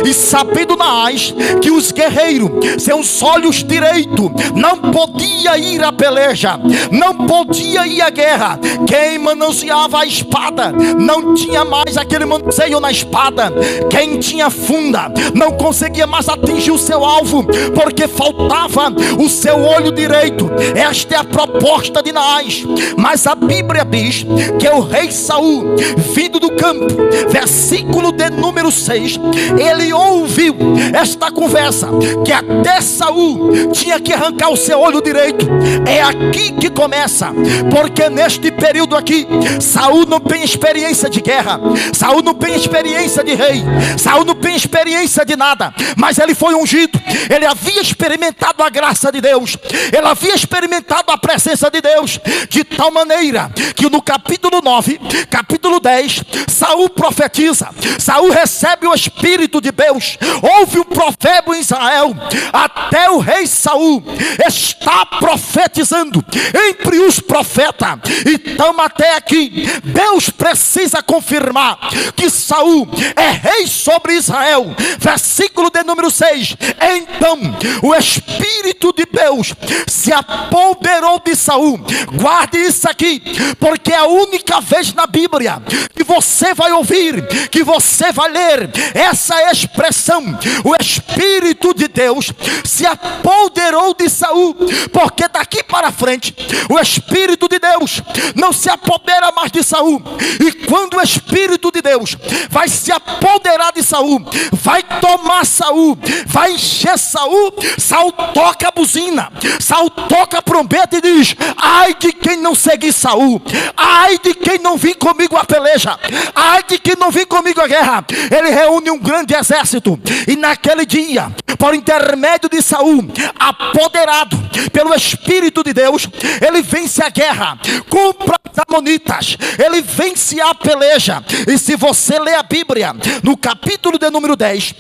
E sabendo Naás que os guerreiros, seus olhos direitos, não podia ir à peleja, não podia ir à guerra. Quem manuseava a espada não tinha mais aquele manuseio na espada. Quem tinha funda não conseguia mais atingir o seu alvo, porque faltava o seu olho direito. Esta é a proposta de Naás. Mas a Bíblia diz que o rei Saul, vindo do campo, versículo de número 6, ele ouviu esta conversa, que até Saul tinha que arrancar o seu olho direito. É aqui que começa, porque neste período aqui, Saul não tem experiência de guerra, Saul não tem experiência de rei, Saul não tem experiência de nada, mas ele foi ungido. Ele havia experimentado a graça de Deus, ele havia experimentado a presença de Deus, de tal maneira que no capítulo 9, capítulo 10, Saul profetiza. Saul recebe o Espírito de Deus, houve um provérbio em Israel, até o rei Saul está profetizando entre os profetas. Então até aqui Deus precisa confirmar que Saul é rei sobre Israel. Versículo de número 6. Então o Espírito de Deus se apoderou de Saul. Guarde isso aqui, porque é a única vez na Bíblia que você vai ouvir, que você vai ler essa expressão: o Espírito de Deus se apoderou de Saul. Porque daqui para frente o Espírito de Deus não se apodera mais de Saul. E quando o Espírito de Deus vai se apoderar de Saul, vai tomar Saul, vai encher Saul, Saul toca a buzina, Saul toca a trombeta e diz: ai de quem não seguir Saul, ai de quem não vir comigo a peleja, ai de quem não vir comigo a guerra. Ele reúne um grande exército, e naquele dia, por intermédio de Saul, apoderado pelo Espírito de Deus, ele vence a guerra contra os amonitas, ele vence a peleja. E se você ler a Bíblia no capítulo de número 10,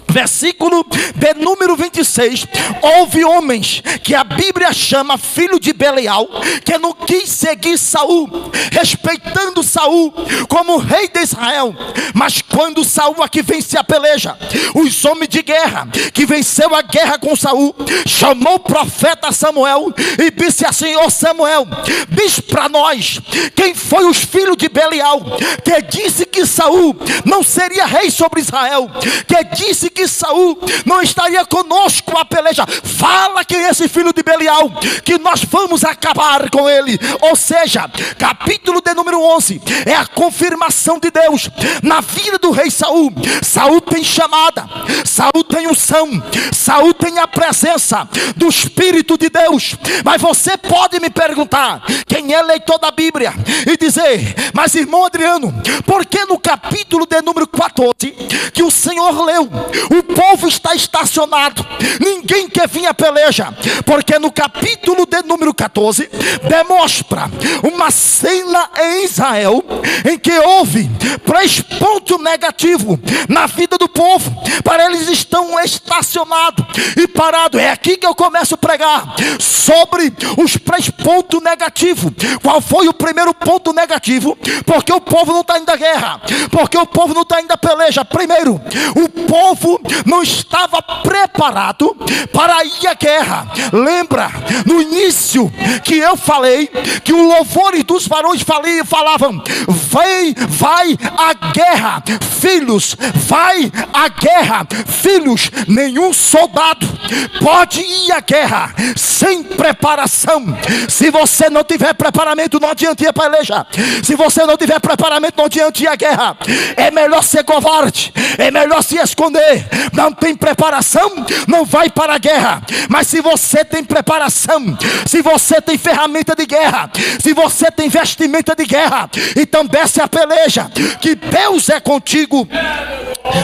versículo de número 26, houve homens que a Bíblia chama filho de Belial, que não quis seguir Saul, respeitando Saul como rei de Israel. Mas quando Saul aqui vence a peleja, os homens de guerra que venceu a guerra com Saul, chamou o profeta Samuel e disse assim: ô Samuel, diz para nós quem foi os filhos de Belial, que disse que Saul não seria rei sobre Israel, que disse que Saul não estaria conosco a peleja. Fala quem é esse filho de Belial, que nós vamos acabar com ele. Ou seja, capítulo de número 11 é a confirmação de Deus na vida do rei Saul. Saul tem chamada, Saul tem unção, Saul tem a presença do Espírito de Deus. Mas você pode me perguntar, quem é leitor da Bíblia, e dizer: mas irmão Adriano, por que no capítulo de número 14 que o Senhor leu, o povo está estacionado, ninguém quer vir à peleja? Porque no capítulo de número 14 demonstra uma cena em Israel em que houve 3 pontos negativos na vida do povo. Para eles estão estacionados e parados. É aqui que eu começo a pregar sobre os 3 pontos negativos. Qual foi o primeiro ponto negativo? Porque o povo não está indo à guerra, porque o povo não está indo à peleja. Primeiro, o povo não estava preparado para ir à guerra. Lembra no início que eu falei que o louvor dos varões falavam: vai à guerra, filhos, vai à guerra, filhos. Nenhum soldado pode ir à guerra sem preparação. Se você não tiver preparamento, não adianta ir à peleja. Se você não tiver preparamento, não adianta ir à guerra. É melhor ser covarde, é melhor se esconder. Não tem preparação, não vai para a guerra. Mas se você tem preparação, se você tem ferramenta de guerra, se você tem vestimenta de guerra, então desce a peleja, que Deus é contigo.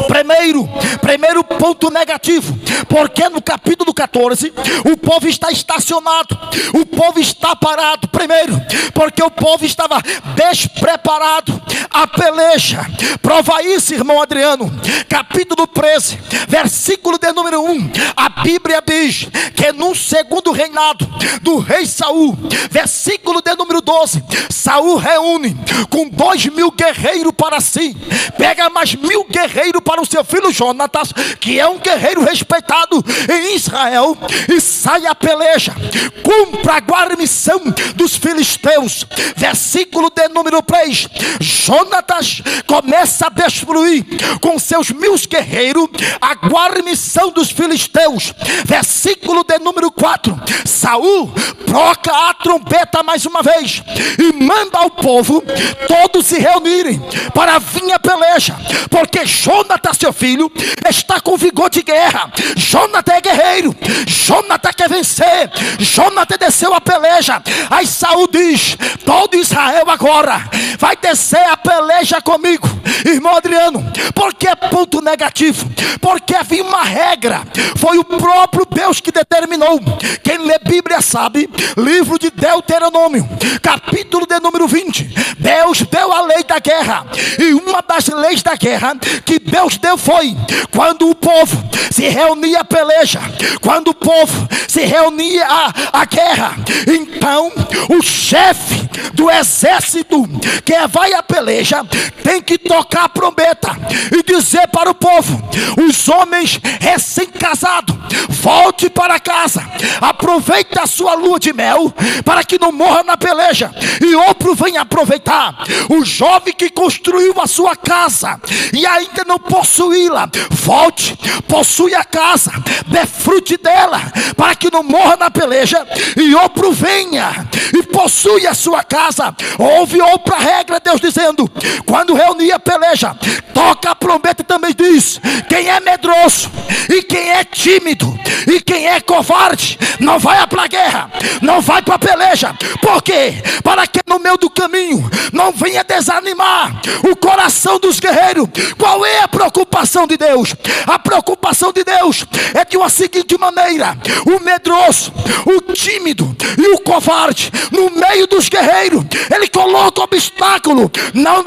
Primeiro ponto negativo, porque no capítulo 14 o povo está estacionado, o povo está parado. Primeiro, porque o povo estava despreparado à peleja. Prova isso, irmão Adriano. Capítulo 13, versículo de número 1, a Bíblia diz que no segundo reinado do rei Saul, versículo de número 12, Saul reúne com 2.000 guerreiros para si, pega mais 1.000 guerreiros para o seu filho Jonatas, que é um guerreiro respeitado em Israel, e sai a peleja, cumpra a guarnição dos filisteus. Versículo de número 3. Jonatas começa a destruir com seus 1000 guerreiros a guarnição dos filisteus. Versículo de número 4. Saul toca a trombeta mais uma vez e manda ao povo todos se reunirem para vir a peleja, porque Jonatas, seu filho, está com vigor de guerra. Jonatas é guerreiro, Jonatas quer vencer, Jonatas desceu a peleja. Aí Saul diz: todo Israel agora vai descer a peleja comigo. Irmão Adriano, porque é ponto negativo? Porque havia uma regra, foi o próprio Deus que determinou. Quem lê Bíblia sabe, livro de Deuteronômio, capítulo de número 20, Deus deu a lei da guerra, e uma das leis da guerra que Deus deu foi: quando o povo se reunia a peleja, quando o povo se reunia a guerra, então o chefe do exército que vai à peleja tem que tocar a trombeta e dizer para o povo: os homens recém-casados, volte para casa, aproveite a sua lua de mel para que não morra na peleja, e outro venha aproveitar. O jovem que construiu a sua casa e ainda não possuí-la, volte, possui a casa, desfrute dela para que não morra na peleja, e outro venha e possui a sua casa. Houve outra regra, Deus dizendo: quando reunia a peleja, toca a trombeta e também diz: quem é medroso e quem é tímido e quem é covarde, não vai para a guerra, não vai para a peleja. Por quê? Para que no meio do caminho não venha desanimar o coração dos guerreiros. Qual é a preocupação de Deus? A preocupação de Deus é de uma seguinte maneira: o medroso, o tímido e o covarde, no meio dos guerreiros, ele coloca obstáculo. Não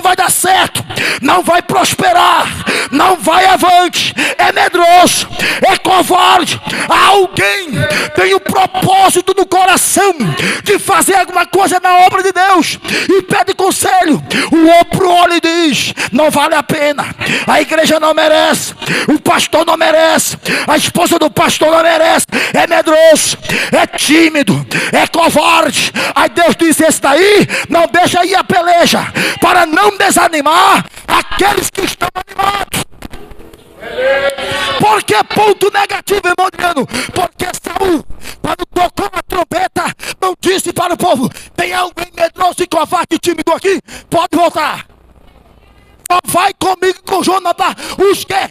vai dar certo, não vai prosperar, não vai avante. É medroso, é covarde. Alguém tem o propósito no coração de fazer alguma coisa na obra de Deus e pede conselho. O outro olha e diz: não vale a pena, a igreja não merece, o pastor não merece, a esposa do pastor não merece. É medroso, é tímido, é covarde. Aí Deus diz: esse daí não deixa ir a peleja, para não desanimar aqueles que estão animados. Por que ponto negativo, irmão Adriano? Porque Saul, quando tocou a trombeta, não disse para o povo: tem alguém medroso e covarde e tímido aqui? Pode voltar. Só vai comigo, com Jonatas, os guerreiros.